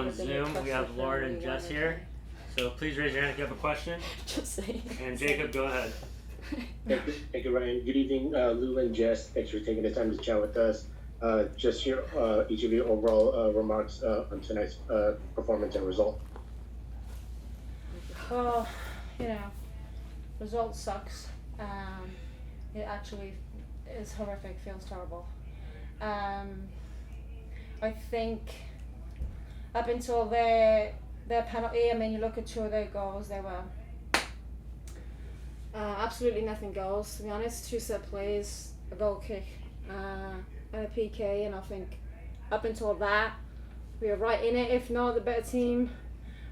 on Zoom. We have Lauren and Jess here. So please raise your hand if you have a question. Just saying. And Jacob, go ahead. Thank you, Ryan. Good evening, Lou and Jess. Thanks for taking the time to chat with us. Just your each of your overall remarks on tonight's performance and result. Well, result sucks. It actually is horrific. Feels terrible. I think up until their penalty, I mean, you look at two of their goals, they were absolutely nothing goals, to be honest. Two set plays, a goal kick, and a PK, and I think up until that, we were right in it, if not the better team.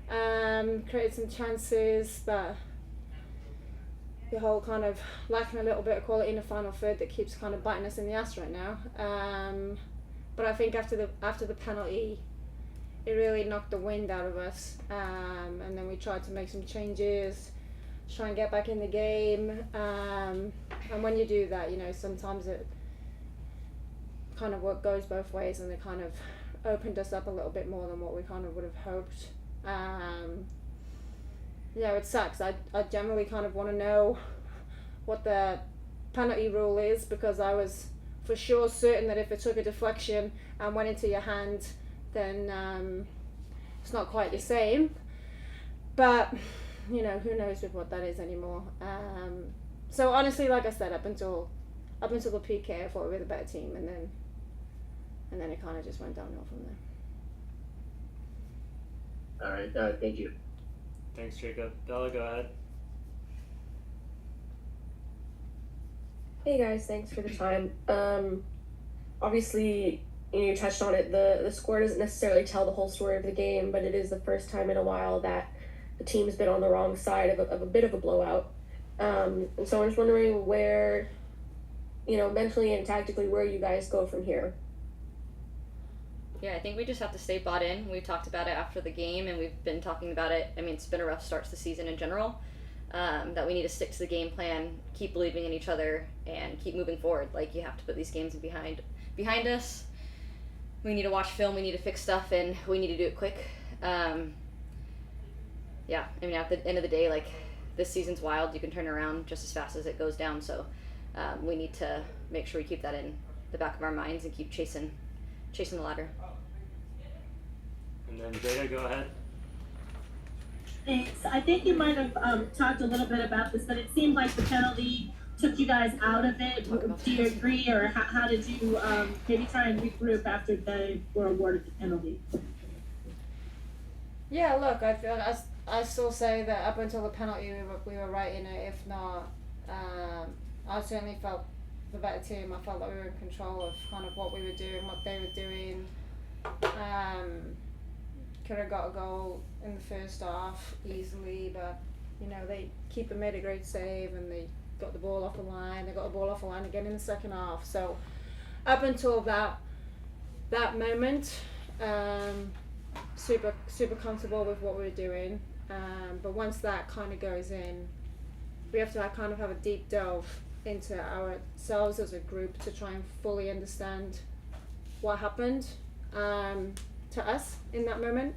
Created some chances, but the whole kind of lacking a little bit of quality in the final third that keeps kind of biting us in the ass right now. But I think after the penalty, it really knocked the wind out of us, and then we tried to make some changes, try and get back in the game, and when you do that, sometimes it kind of what goes both ways, and it kind of opened us up a little bit more than what we kind of would have hoped. It sucks. I generally kind of want to know what the penalty rule is, because I was for sure certain that if it took a deflection and went into your hand, then it's not quite the same. But who knows with what that is anymore. So honestly, like I said, up until the PK, I thought we were the better team, and then it kind of just went downhill from there. All right, thank you. Thanks, Jacob. Bella, go ahead. Hey guys, thanks for the time. Obviously, you touched on it. The score doesn't necessarily tell the whole story of the game, but it is the first time in a while that the team's been on the wrong side of a bit of a blowout. And so I'm just wondering where, mentally and tactically, where you guys go from here. Yeah, I think we just have to stay bought in. We talked about it after the game, and we've been talking about it. I mean, it's been a rough start to the season in general. That we need to stick to the game plan, keep believing in each other, and keep moving forward. Like, you have to put these games behind us. We need to watch film, we need to fix stuff, and we need to do it quick. At the end of the day, like, this season's wild. You can turn around just as fast as it goes down. So we need to make sure we keep that in the back of our minds and keep chasing the ladder. And then Jada, go ahead. Thanks. I think you might have talked a little bit about this, but it seemed like the penalty took you guys out of it. Do you agree, or how did you maybe try and regroup after they were awarded the penalty? Yeah, look, I still say that up until the penalty, we were right in it. If not, I certainly felt the better team. I felt like we were in control of kind of what we were doing, what they were doing. Could have got a goal in the first half easily, but keeper made a great save, and they got the ball off the line. They got the ball off the line again in the second half. So up until that moment, super comfortable with what we were doing. But once that kind of goes in, we have to kind of have a deep delve into ourselves as a group to try and fully understand what happened to us in that moment.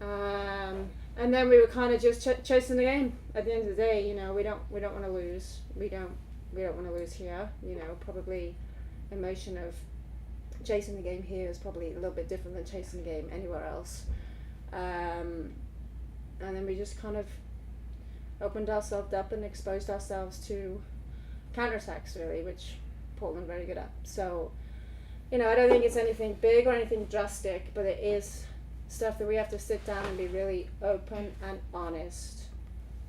And then we were kind of just chasing the game. At the end of the day, we don't want to lose. We don't want to lose here. Probably emotion of chasing the game here is probably a little bit different than chasing the game anywhere else. And then we just kind of opened ourselves up and exposed ourselves to counterattacks, really, which Portland are very good at. So, I don't think it's anything big or anything drastic, but it is stuff that we have to sit down and be really open and honest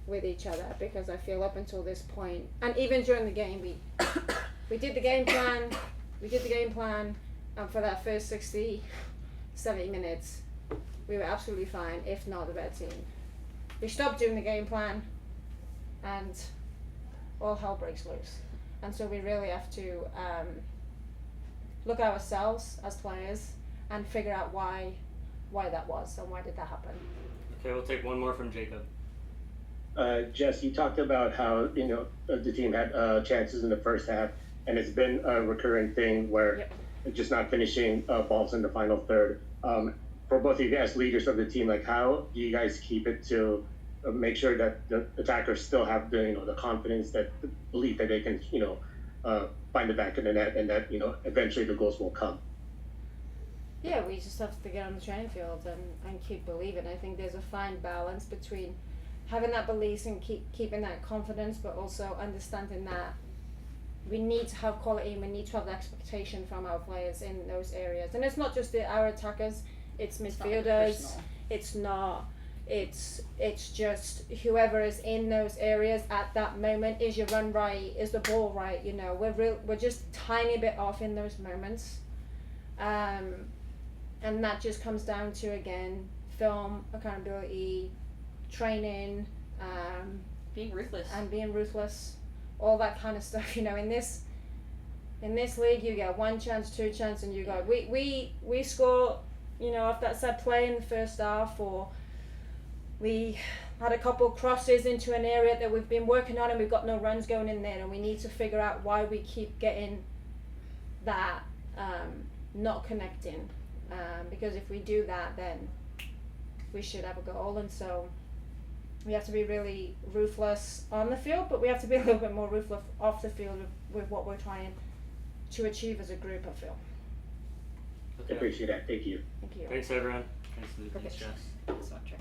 with each other, because I feel up until this point, and even during the game, we did the game plan, and for that first 60, 70 minutes, we were absolutely fine, if not the better team. We stopped doing the game plan, and all hell breaks loose. And so we really have to look at ourselves as players and figure out why that was and why did that happen. Okay, we'll take one more from Jacob. Jess, you talked about how the team had chances in the first half, and it's been a recurring thing where just not finishing balls in the final third. for both of you guys, leaders of the team, like how do you guys keep it to make sure that the attackers still have the confidence, that the belief that they can find the back of the net, and that eventually the goals will come. Yeah, we just have to get on the training field and keep believing. I think there's a fine balance between having that belief and keeping that confidence, but also understanding that we need to have quality and we need to have the expectation from our players in those areas. And it's not just our attackers, it's midfielders, it's just whoever is in those areas at that moment. Is your run right? Is the ball right? We're just tiny bit off in those moments. And that just comes down to, again, film, accountability, training, being ruthless. And being ruthless, all that kind of stuff. In this league, you get 1 chance, 2 chance, and you go. We score, off that set play in the first half, or we had a couple crosses into an area that we've been working on, and we've got no runs going in there, and we need to figure out why we keep getting that not connecting. Because if we do that, then we should have a goal. And so we have to be really ruthless on the field, but we have to be a little bit more ruthless off the field with what we're trying to achieve as a group, I feel. I appreciate that. Thank you. Thank you. Thanks, everyone. Thanks, Luke. Thanks, Okay. Jess. That's not true.